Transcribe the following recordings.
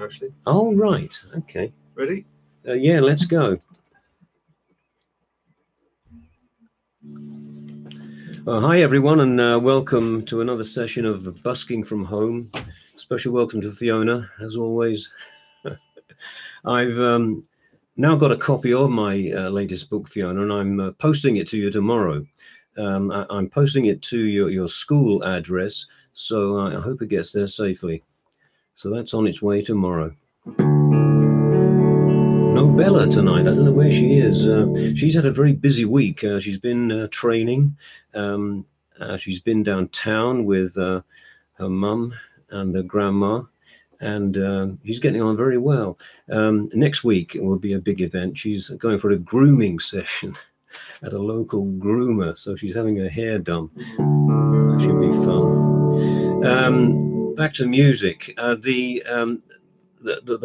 actually. Oh, right. Okay. Ready? Yeah, let's go. Hi, everyone, and welcome to another session of Busking from Home. Special welcome to Fiona, as always. I've now got a copy of my latest book, Fiona, and I'm posting it to you tomorrow. I'm posting it to your school address, so I hope it gets there safely. So that's on its way tomorrow. No Bella tonight. I don't know where she is. She's had a very busy week. She's been training. She's been downtown with her mum and her grandma, and she's getting on very well. Next week it will be a big event. She's going for a grooming session at a local groomer, so she's having her hair done. That should be fun. Back to music. The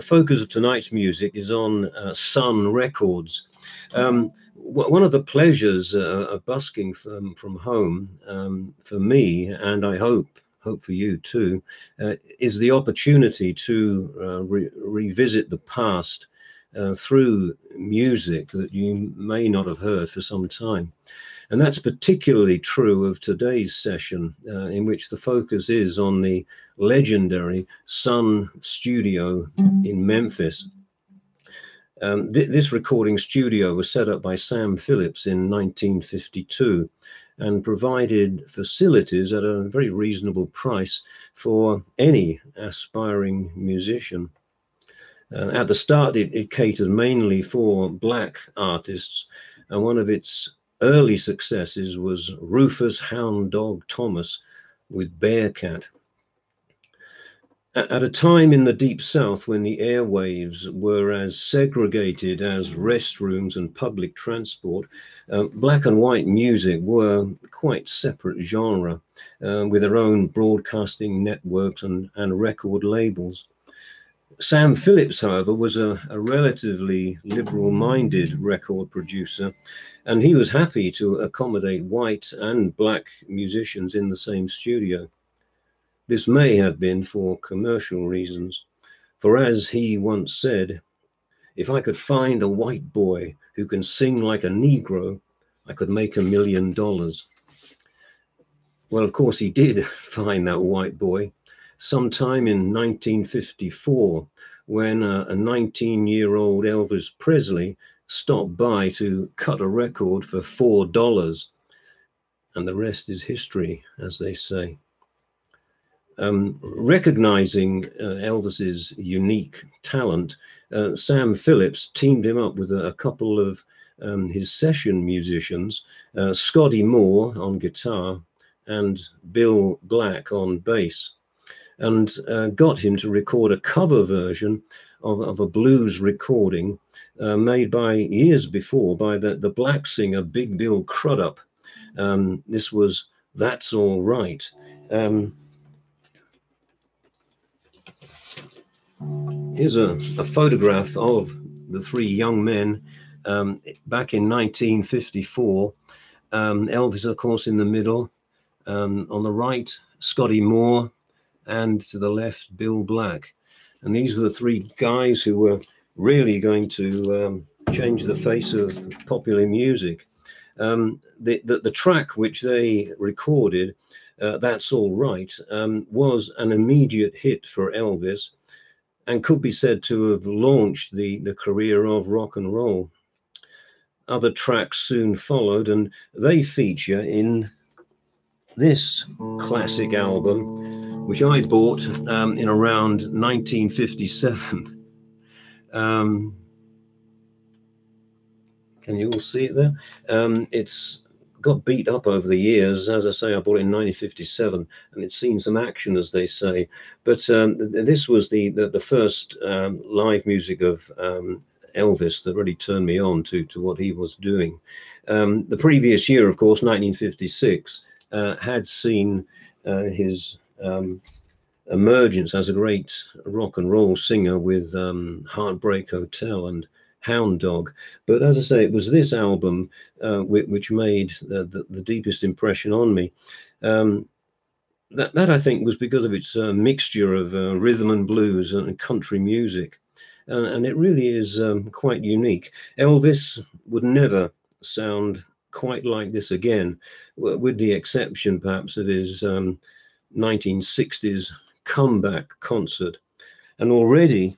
focus of tonight's music is on Sun Records. One of the pleasures of busking from home for me, and I hope for you too, is the opportunity to revisit the past through music that you may not have heard for some time. And that's particularly true of today's session, in which the focus is on the legendary Sun Studio in Memphis. This recording studio was set up by Sam Phillips in 1952 and provided facilities at a very reasonable price for any aspiring musician. At the start, it catered mainly for black artists, and one of its early successes was Rufus Hound Dog Thomas with Bearcat. At a time in the Deep South when the airwaves were as segregated as restrooms and public transport, black and white music were quite separate genre, with their own broadcasting networks and record labels. Sam Phillips, however, was a relatively liberal-minded record producer, and he was happy to accommodate white and black musicians in the same studio. This may have been for commercial reasons, for as he once said, "If I could find a white boy who can sing like a Negro, I could make $1 million." Well, of course, he did find that white boy sometime in 1954, when a 19-year-old Elvis Presley stopped by to cut a record for $4. And the rest is history, as they say. Recognizing Elvis's unique talent, Sam Phillips teamed him up with a couple of his session musicians, Scotty Moore on guitar and Bill Black on bass, and got him to record a cover version of a blues recording made years before by the black singer Big Bill Crudup. This was "That's All Right." Here's a photograph of the three young men back in 1954. Elvis, of course, in the middle. On the right, Scotty Moore, and to the left, Bill Black. And these were the three guys who were really going to change the face of popular music. The track which they recorded, "That's All Right," was an immediate hit for Elvis and could be said to have launched the career of rock and roll. Other tracks soon followed, and they feature in this classic album, which I bought in around 1957. Can you all see it there? It's got beat up over the years. As I say, I bought it in 1957, and it's seen some action, as they say. But this was the first live music of Elvis that really turned me on to what he was doing. The previous year, of course, 1956, had seen his emergence as a great rock and roll singer with Heartbreak Hotel and Hound Dog. But as I say, it was this album which made the deepest impression on me. That I think was because of its mixture of rhythm and blues and country music, and it really is quite unique. Elvis would never sound quite like this again, with the exception perhaps of his 1960s comeback concert. And already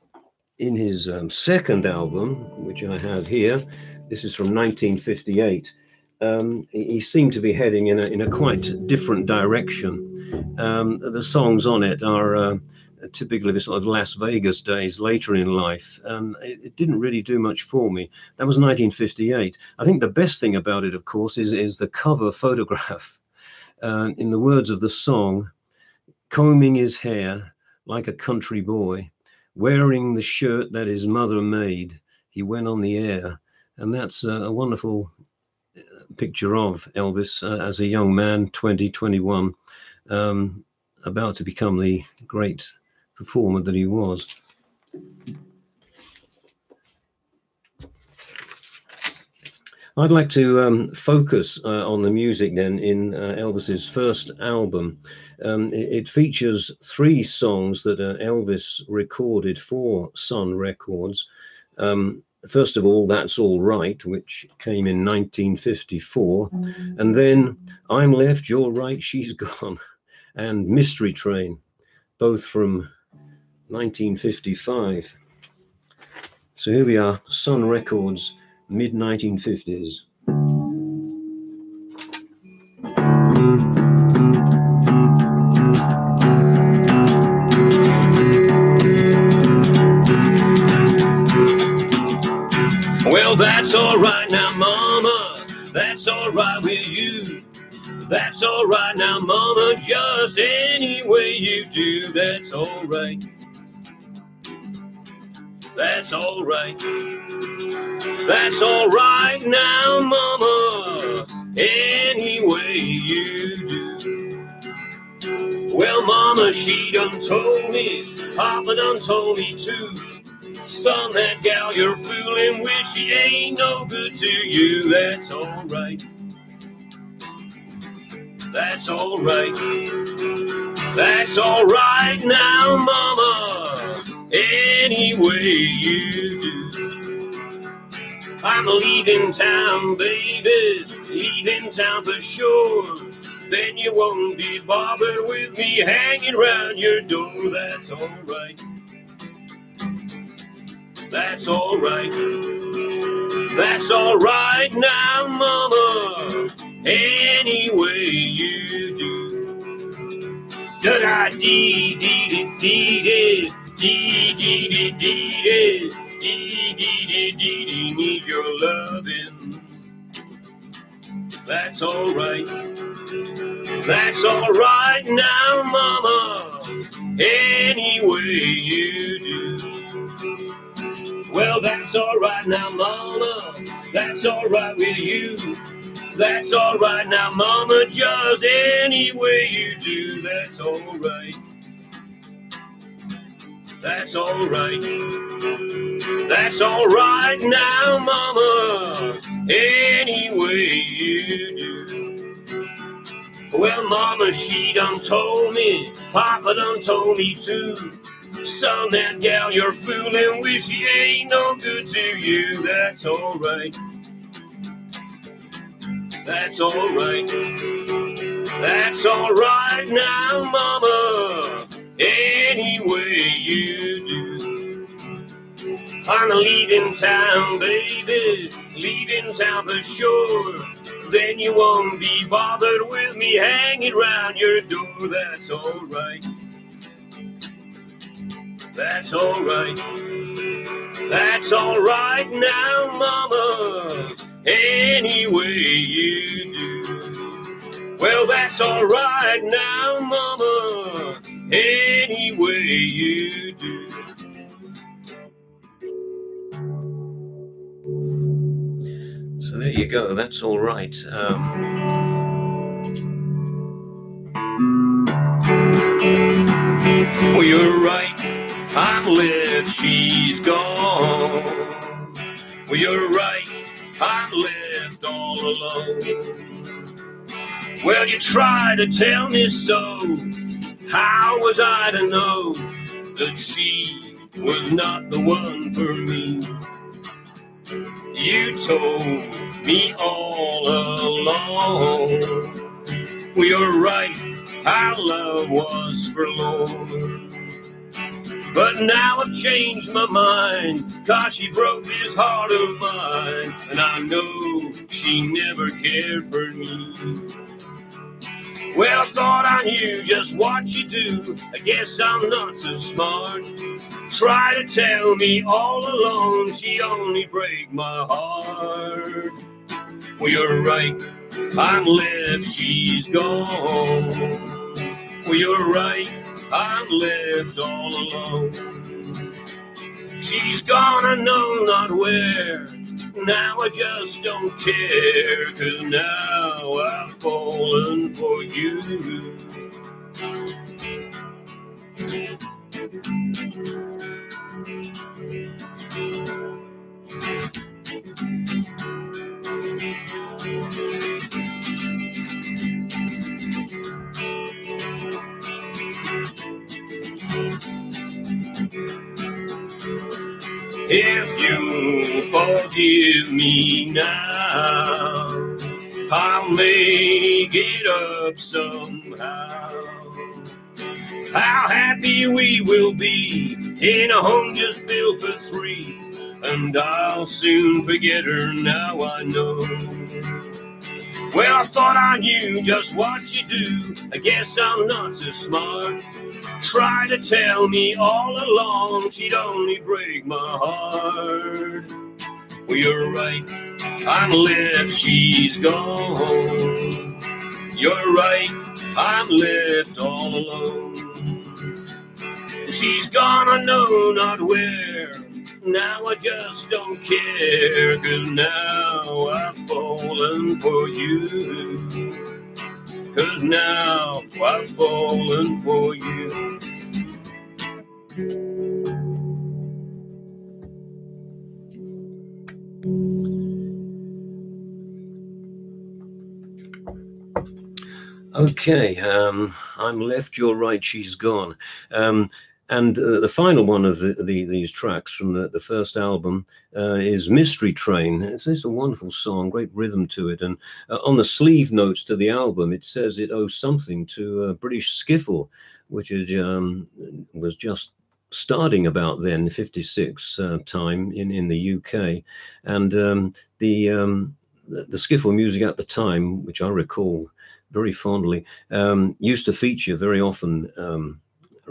in his second album, which I have here, this is from 1958, he seemed to be heading in a quite different direction. The songs on it are typically the sort of Las Vegas days later in life, and it didn't really do much for me. That was 1958. I think the best thing about it, of course, is the cover photograph. In the words of the song, combing his hair like a country boy, wearing the shirt that his mother made, he went on the air. And that's a wonderful picture of Elvis as a young man, 20, 21, about to become the great performer that he was. I'd like to focus on the music then in Elvis's first album. It features 3 songs that Elvis recorded for Sun Records. First of all, That's All Right, which came in 1954. And then I'm Left, You're Right, She's Gone, and Mystery Train, both from 1955. So here we are, Sun Records, mid-1950s. Well, that's all right now, Mama, that's all right with you. That's all right now, Mama, just any way you do, that's all right. That's all right. That's all right now, Mama, any way you do. Well, Mama, she done told me, Papa done told me too. Son, that gal you're fooling with, she ain't no good to you. That's all right. That's all right. That's all right now, Mama, any way you do. I'm leaving town, baby, leaving town for sure. Then you won't be bothered with me hanging around your door. That's all right. That's all right. That's all right now, Mama, any way you do. Da-da-dee-dee-dee-dee-dee, dee-dee-dee-dee-dee, dee-dee-dee-dee-dee, need your loving. That's all right. That's all right now, Mama, any way you do. Well, that's all right now, Mama, that's all right with you. That's all right now, Mama, just any way you do. That's all right. That's all right. That's all right now, Mama, any way you do. Well, Mama, she done told me, Papa done told me too. Son, that gal you're fooling with, she ain't no good to you. That's all right. That's all right. That's all right now, Mama, any way you do. I'm leaving town, baby, leaving town for sure. Then you won't be bothered with me hanging around your door. That's all right. That's all right. That's all right now, Mama, any way you do. Well, that's all right now, Mama, any way you do. So there you go. That's all right. Well, you're right. I'm left, she's gone. Well, you're right, I'm left all alone. Well, you try to tell me so. How was I to know that she was not the one for me? You told me all along. Well, you're right, our love was forlorn. But now I've changed my mind, 'cause she broke this heart of mine, and I know she never cared for me. Well, I thought I knew just what you do. I guess I'm not so smart. Try to tell me all along she'd only break my heart. Well, you're right, I'm left, she's gone. Well, you're right, I'm left all alone. She's gone, I know not where. Now I just don't care, 'cause now I've fallen for you. If you forgive me now, I'll make it up somehow. How happy we will be in a home just built for three, and I'll soon forget her, now I know. Well, I thought I knew just what you do. I guess I'm not so smart. Try to tell me all along she'd only break my heart. Well, you're right, I'm left, she's gone. You're right, I'm left all alone. She's gone, I know not where. Now I just don't care, 'cause now I've fallen for you. 'Cause now I've fallen for you. Okay, I'm left, you're right, she's gone. And the final one of these tracks from the first album is Mystery Train. It's a wonderful song, great rhythm to it. And on the sleeve notes to the album, it says it owes something to British skiffle, which is, was just starting about then, 56 time in the UK. And the skiffle music at the time, which I recall very fondly, used to feature very often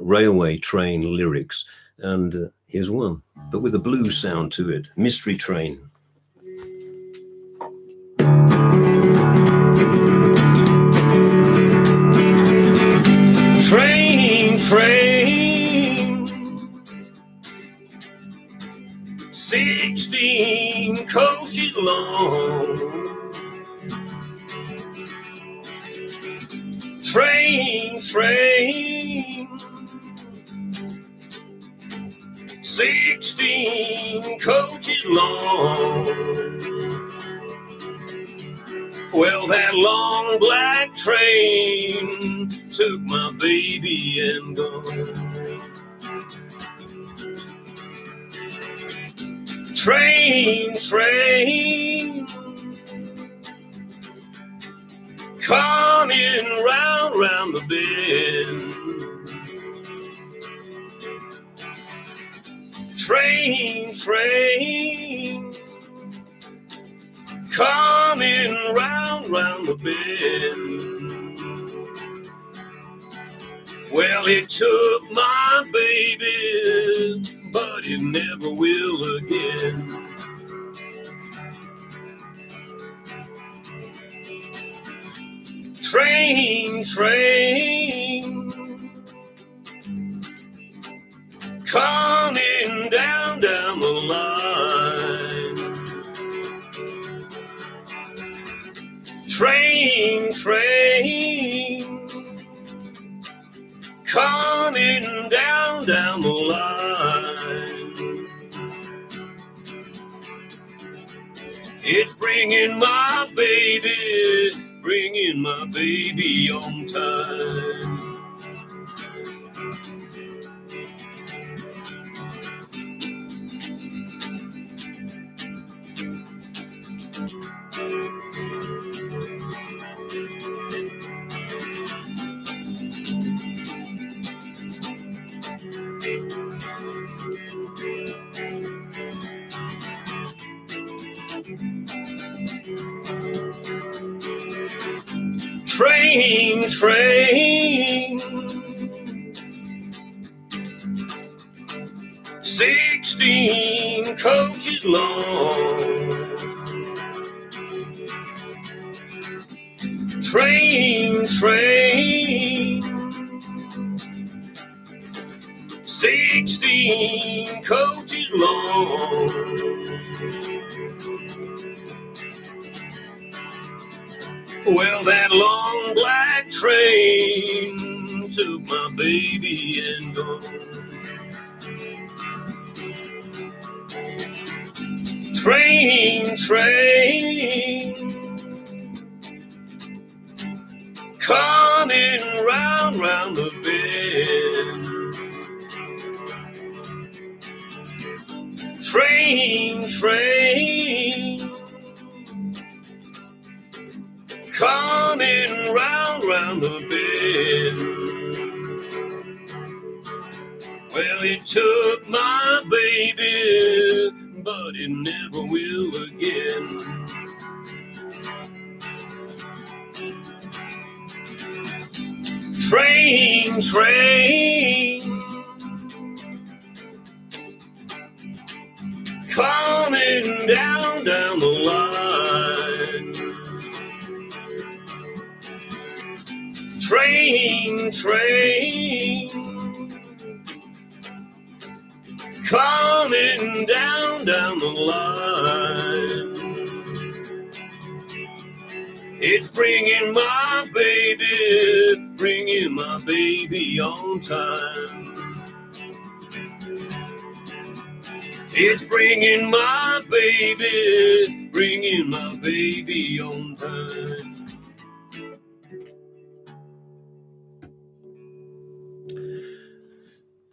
railway train lyrics, and here's one, but with a blues sound to it. Mystery Train. Train, train, 16 coaches long. Train, train, 16 coaches long. Well, that long black train took my baby and gone. Train, train, coming round the bend. Train, train, coming round the bend. Well, it took my baby, but it never will again. Train, train, coming down the line. Train, train, coming down the line. It's bringing my baby bringing my baby on time. Train, train, 16 coaches long. Train, train, 16 coaches long. Well, that long black train took my baby and gone. Train, train, coming round, round the bend. Train, train, coming round, round the bend. Well, it took my baby, but it never will again. Train, train, coming down, down the line. Train, train, coming down, down the line. It's bringing my baby on time. It's bringing my baby on time.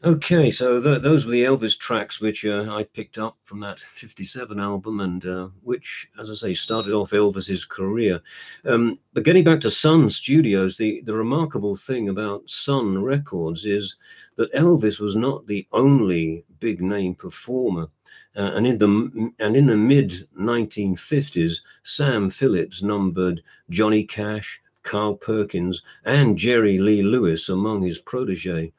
Okay, so those were the Elvis tracks which I picked up from that '57 album, and which, as I say, started off Elvis's career. But getting back to Sun Studios, the remarkable thing about Sun Records is that Elvis was not the only big name performer. And in the mid 1950s, Sam Phillips numbered Johnny Cash, Carl Perkins, and Jerry Lee Lewis among his protege.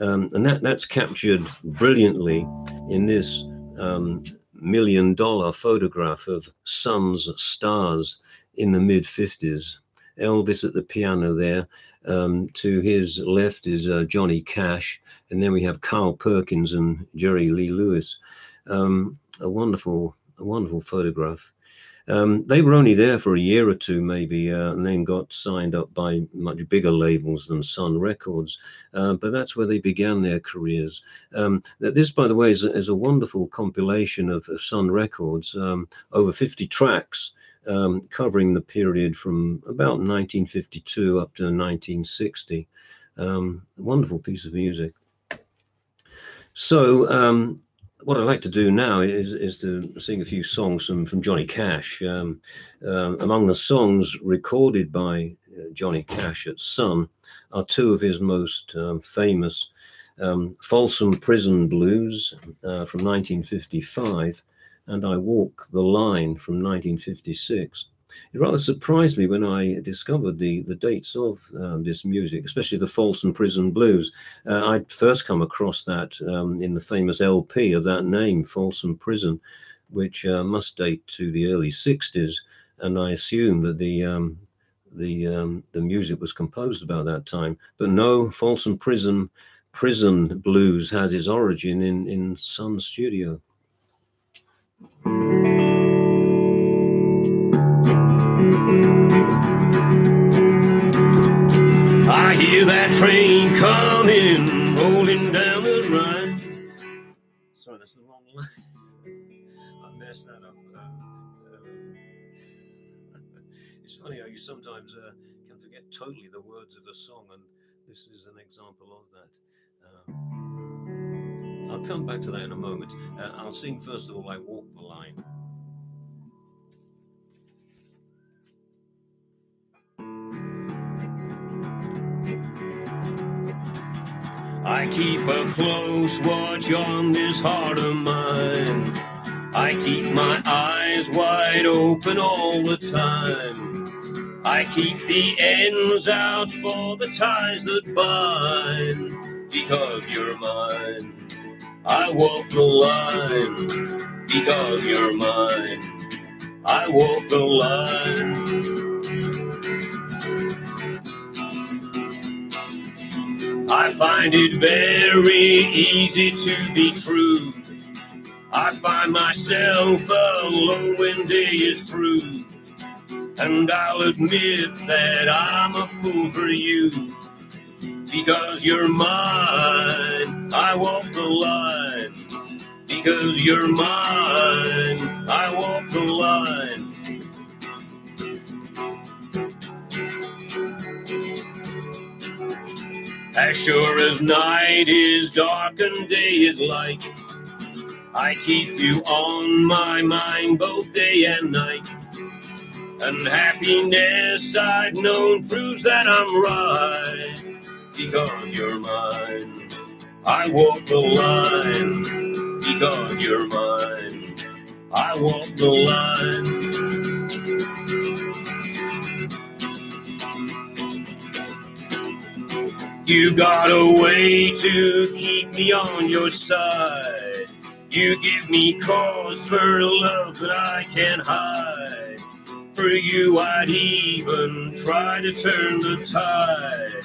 And that's captured brilliantly in this $1 million photograph of Sun's stars in the mid-50s. Elvis at the piano there. To his left is Johnny Cash, and then we have Carl Perkins and Jerry Lee Lewis. A wonderful photograph. They were only there for a year or two, maybe, and then got signed up by much bigger labels than Sun Records. But that's where they began their careers. This, by the way, is a wonderful compilation of Sun Records, over 50 tracks, covering the period from about 1952 up to 1960. A wonderful piece of music. So, what I'd like to do now is to sing a few songs from Johnny Cash. Among the songs recorded by Johnny Cash at Sun are two of his most famous, Folsom Prison Blues from 1955 and I Walk the Line from 1956. It rather surprised me when I discovered the dates of this music, especially the Folsom Prison Blues. I'd first come across that in the famous LP of that name, Folsom Prison, which must date to the early 60s, and I assume that the music was composed about that time. But no, Folsom Prison Blues has its origin in Sun Studio. I hear that train coming, rolling down the line. Sorry, that's the wrong line. I messed that up. It's funny how you sometimes can forget totally the words of a song, and this is an example of that. I'll come back to that in a moment. I'll sing first of all, I Walk the Line. I keep a close watch on this heart of mine. I keep my eyes wide open all the time. I keep the ends out for the ties that bind. Because you're mine, I walk the line. Because you're mine, I walk the line. I find it very easy to be true. I find myself alone when day is through. And I'll admit that I'm a fool for you. Because you're mine, I walk the line. Because you're mine, I walk the line. As sure as night is dark and day is light, I keep you on my mind both day and night. And happiness I've known proves that I'm right. Because you're mine, I walk the line. Because you're mine, I walk the line. You got a way to keep me on your side. You give me cause for love that I can't hide. For you I'd even try to turn the tide.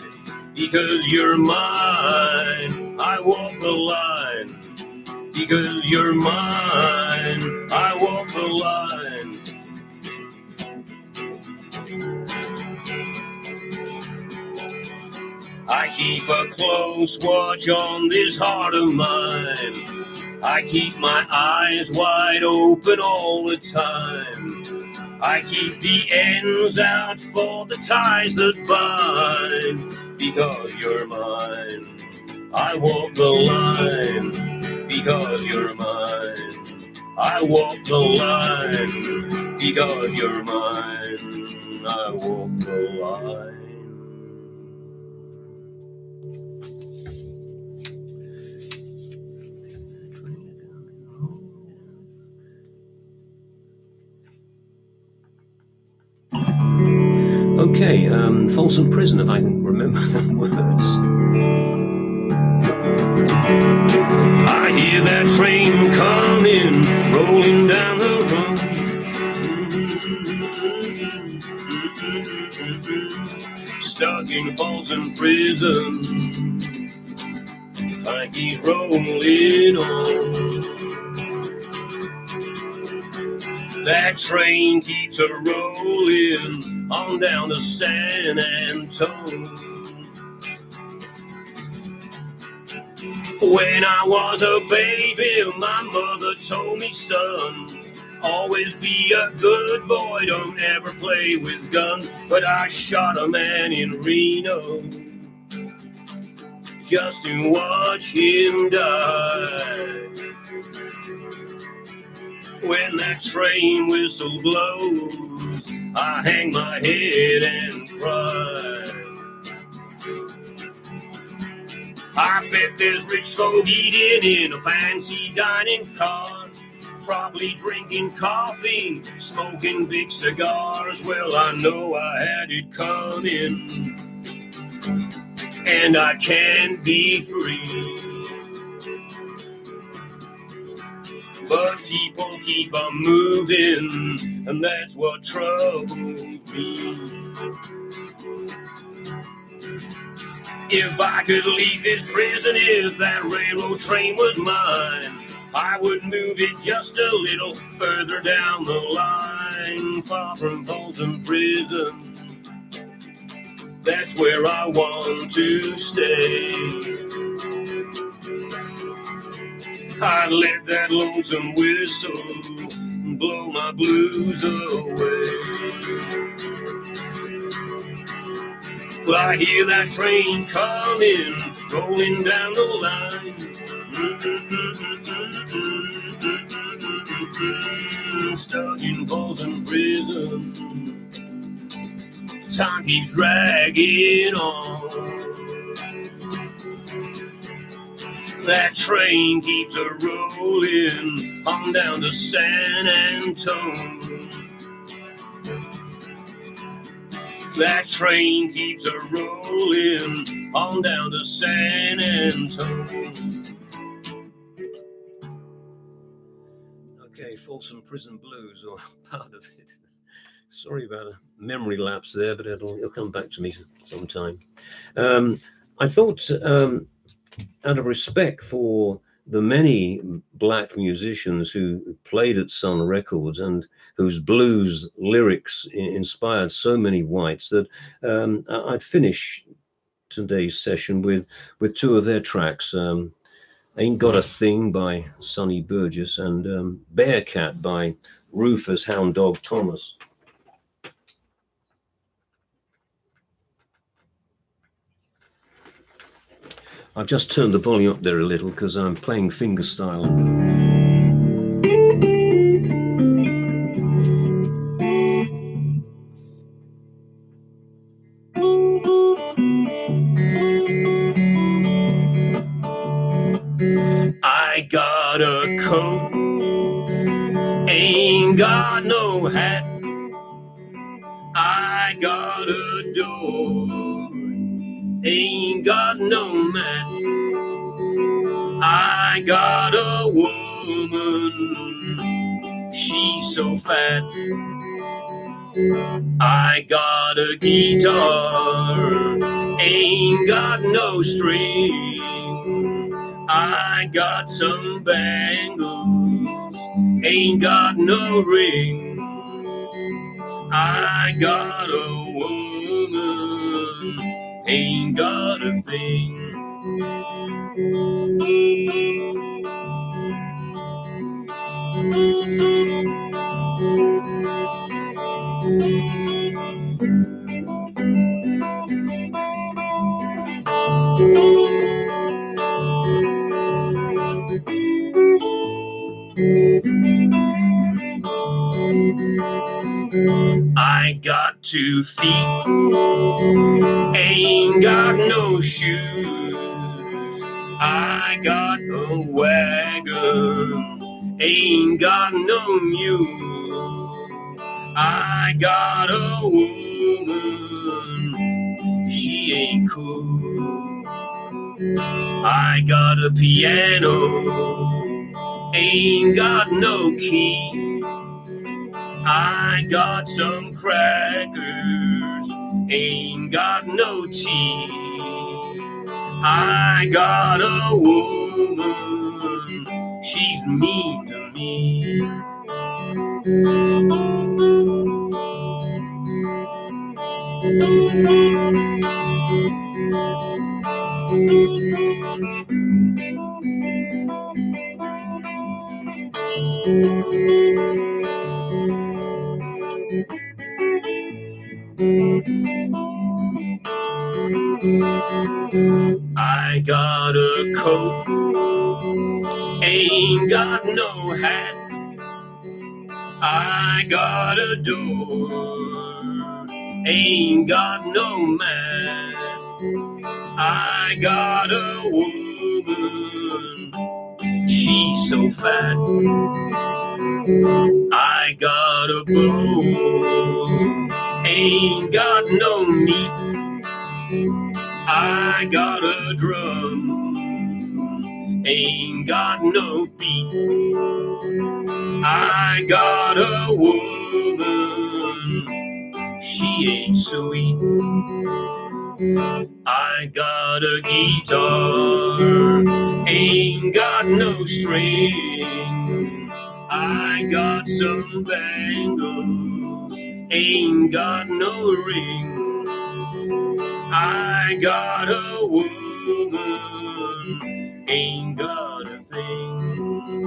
Because you're mine, I walk the line. Because you're mine, I walk the line. I keep a close watch on this heart of mine. I keep my eyes wide open all the time. I keep the ends out for the ties that bind. Because you're mine, I walk the line. Because you're mine, I walk the line. Because you're mine, I walk the line. Okay, Folsom Prison, if I can remember the words. I hear that train coming, rolling down the road. Stuck in Folsom Prison, I keep rolling on. That train keeps a rolling on down to San Antonio. When I was a baby, my mother told me, son, always be a good boy, don't ever play with guns. But I shot a man in Reno just to watch him die. When that train whistle blows, I hang my head and cry. I bet there's rich folk eating in a fancy dining car, probably drinking coffee, smoking big cigars. Well, I know I had it coming, and I can't be free. But people keep on moving, and that's what troubles me. If I could leave this prison, if that railroad train was mine, I would move it just a little further down the line, far from Folsom Prison. That's where I want to stay. I'd let that lonesome whistle blow my blues away. Well, I hear that train coming, rolling down the line. Stuck in Folsom Prison, time keeps dragging on. That train keeps a rolling on down to San Antone. That train keeps a rolling on down to San Antone. Okay, Folsom Prison Blues, or part of it. Sorry about a memory lapse there, but it'll come back to me sometime. I thought, out of respect for the many black musicians who played at Sun Records and whose blues lyrics inspired so many whites, that I'd finish today's session with two of their tracks, Ain't Got a Thing by Sonny Burgess and Bearcat by Rufus Hound Dog Thomas. I've just turned the volume up there a little because I'm playing fingerstyle. I got a coat, ain't got no hat. I got a door, ain't got no mat. I got a woman, she's so fat. I got a guitar, ain't got no string. I got some bangles, ain't got no ring. I got a woman, ain't got a thing. I got 2 feet, ain't got no shoes. I got a wagon, ain't got no mule. I got a woman, she ain't cool. I got a piano, ain't got no key. I got some crackers, ain't got no tea. I got a woman, she's mean to me. I got a coat, ain't got no hat. I got a door, ain't got no mat. I got a woman, she's so fat. I got a bow, ain't got no meat. I got a drum, ain't got no beat. I got a woman, she ain't sweet. I got a guitar, ain't got no string. I got some bangles, ain't got no ring. I got a woman, ain't got a thing.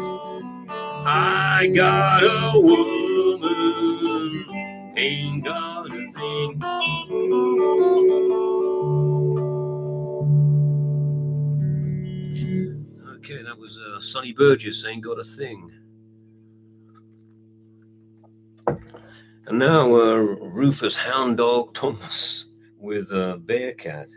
I got a woman, ain't got a thing. Sonny Burgess, Ain't Got a Thing. And now Rufus Hound Dog Thomas with Bearcat.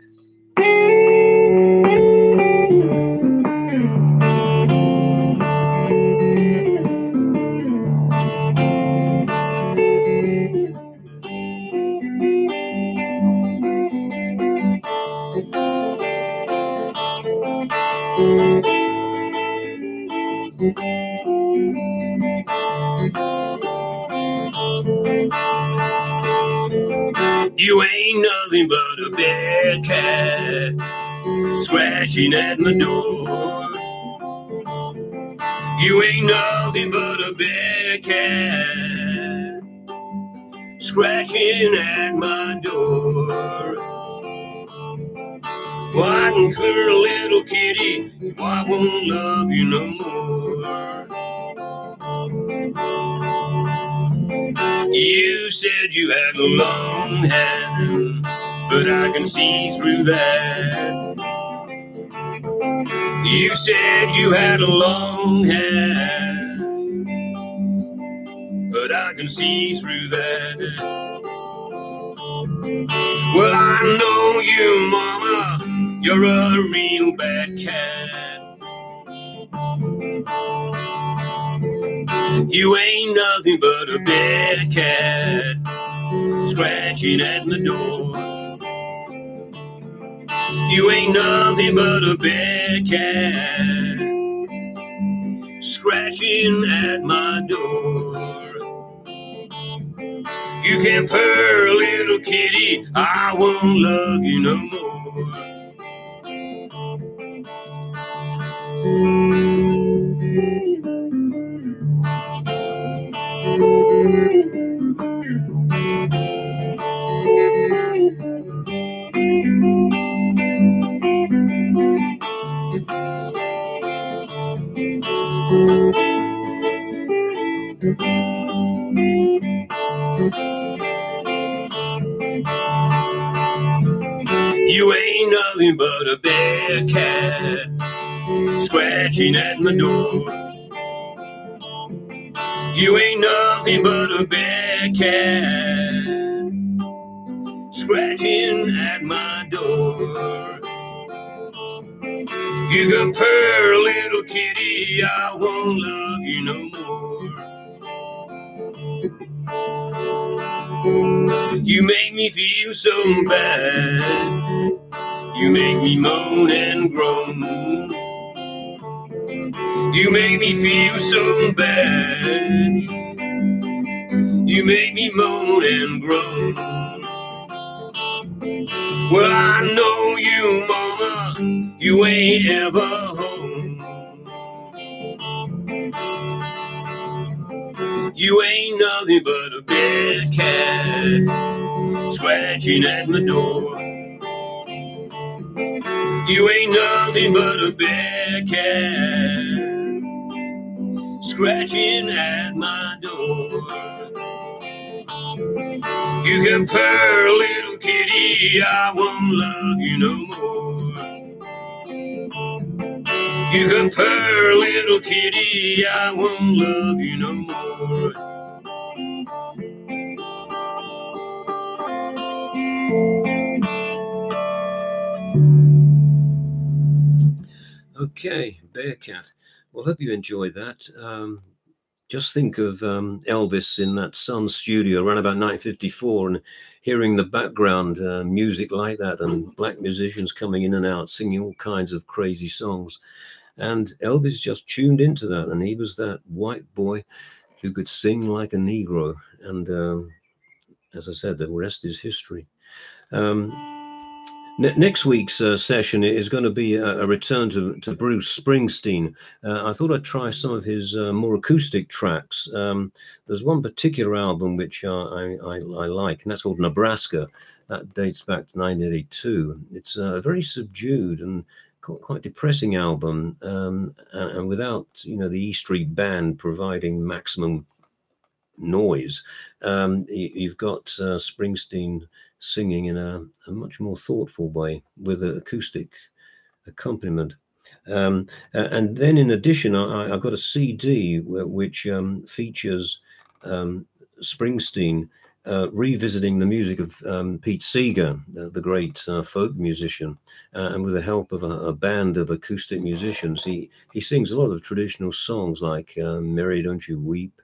You ain't nothing but a bearcat scratching at my door. You ain't nothing but a bearcat scratching at my door. White clear little kitty, I won't love you no more. You said you had a long hand, but I can see through that. You said you had a long hand, but I can see through that. Well, I know you, mama, you're a real bad cat. You ain't nothing but a bad cat scratching at my door. You ain't nothing but a bad cat scratching at my door. You can purr, little kitty, I won't love you no more. You ain't nothing but a bearcat scratching at my door. You ain't nothing but a bearcat scratching at my door. You can purr, little kitty, I won't love you no more. You make me feel so bad. You make me moan and groan. You make me feel so bad. You make me moan and groan. Well, I know you, mama, you ain't ever home. You ain't nothing but a bearcat scratching at my door. You ain't nothing but a bearcat scratching at my door. You can purr, little kitty, I won't love you no more. You can purr, little kitty, I won't love you no more. Okay, Bearcat. Well, hope you enjoyed that. Just think of Elvis in that Sun studio around about 1954 and hearing the background music like that and black musicians coming in and out singing all kinds of crazy songs. And Elvis just tuned into that, and he was that white boy who could sing like a Negro. And as I said, the rest is history. Next week's session is going to be a return to Bruce Springsteen. I thought I'd try some of his more acoustic tracks. There's one particular album which I like, and that's called Nebraska. That dates back to 1982. It's a very subdued and quite depressing album, and without the E Street Band providing maximum noise, you've got Springsteen singing in a much more thoughtful way with an acoustic accompaniment. And then in addition, I've got a CD which features Springsteen revisiting the music of Pete Seeger, the great folk musician, and with the help of a band of acoustic musicians, he sings a lot of traditional songs like "Mary, Don't You Weep,"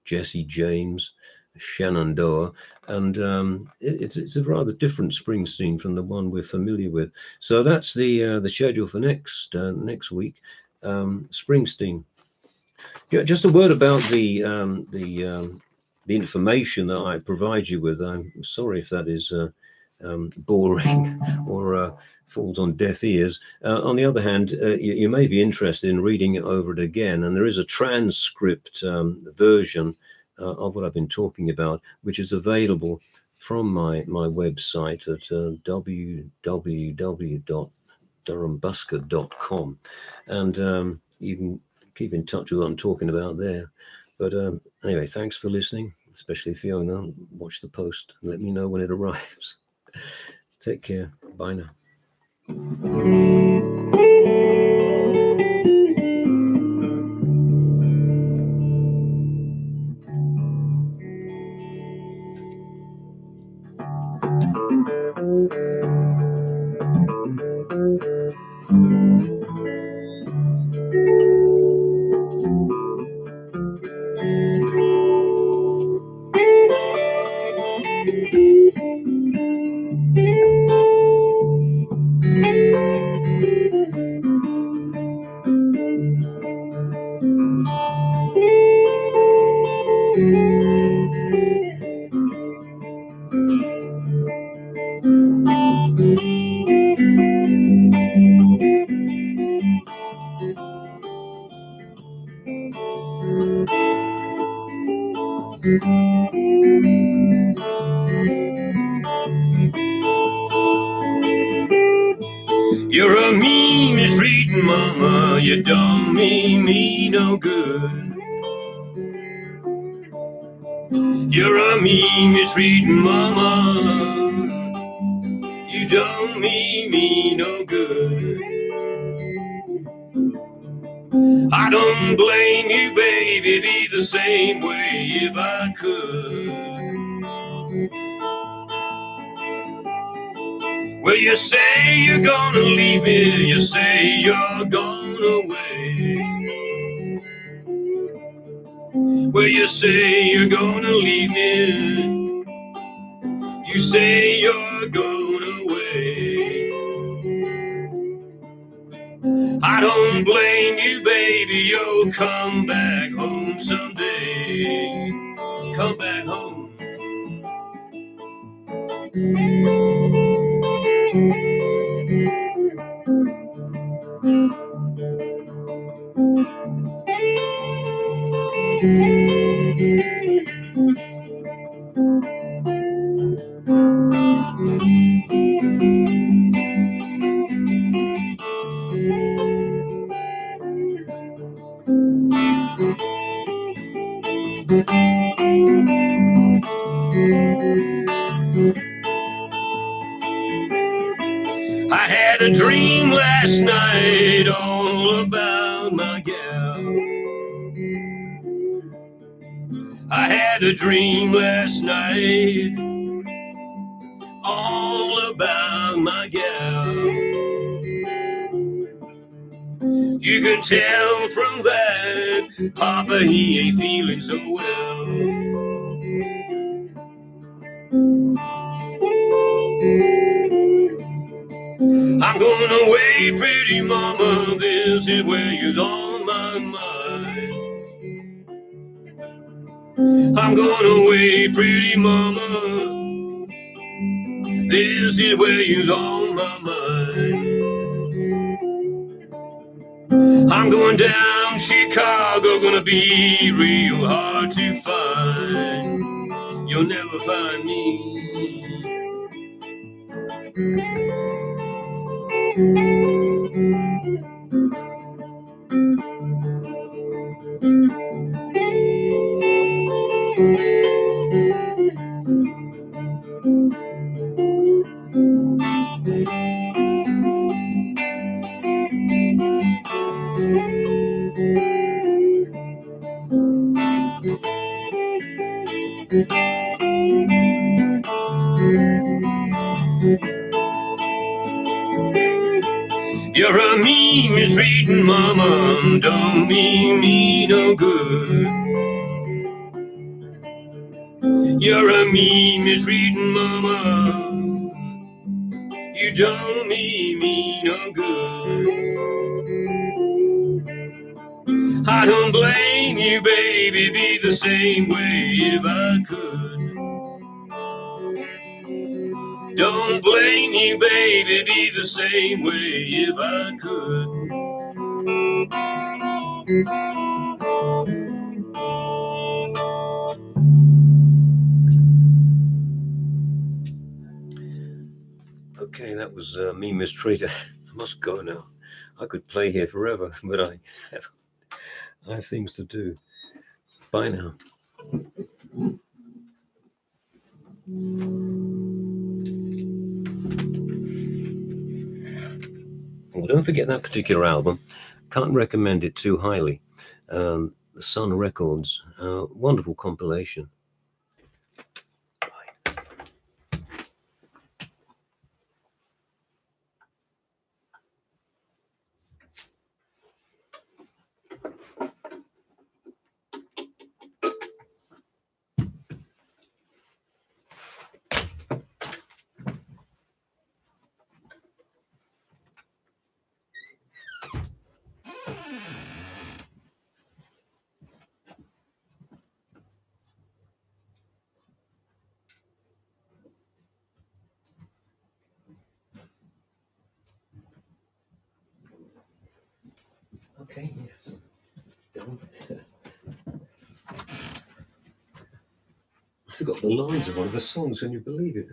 Jesse James, Shenandoah, and it's a rather different Springsteen from the one we're familiar with. So that's the schedule for next week. Springsteen. Yeah, just a word about the information that I provide you with. I'm sorry if that is boring or falls on deaf ears. On the other hand, you may be interested in reading it over it again, and there is a transcript version of what I've been talking about, which is available from my website at www.durhambusker.com, and you can keep in touch with what I'm talking about there. But anyway, thanks for listening, especially Fiona. Watch the post and let me know when it arrives. Take care. Bye now. You're a mean, misreading mama, you don't mean me no good. You're a mean, misreading mama, you don't mean me no good. I don't blame you, baby, be the same way if I could. Well, you say you're gonna leave me, you say you're gone away. Well, you say you're gonna leave me, you say you're going away. I don't blame you, baby, you'll come back home someday. Come back home. I had a dream last night all about my gal. I had a dream last night all about my gal. You can tell from that Papa, he ain't feeling so well. I'm going away, pretty mama, this is where you's on my mind. I'm going away, pretty mama, this is where you's on my mind. I'm going down Chicago, gonna be real hard to find. You'll never find me. You're a mean, misreading mama, don't mean me no good. You're a mean, misreading mama, you don't mean me no good. I don't blame you, baby, be the same way if I could. Don't blame you, baby, be the same way if I could. Okay, that was me mistreated. I must go now. I could play here forever, but I have things to do. Bye now. Well, don't forget that particular album. Can't recommend it too highly. The Sun Records, wonderful compilation. Okay, yes. I forgot the lines of one of the songs, can you believe it?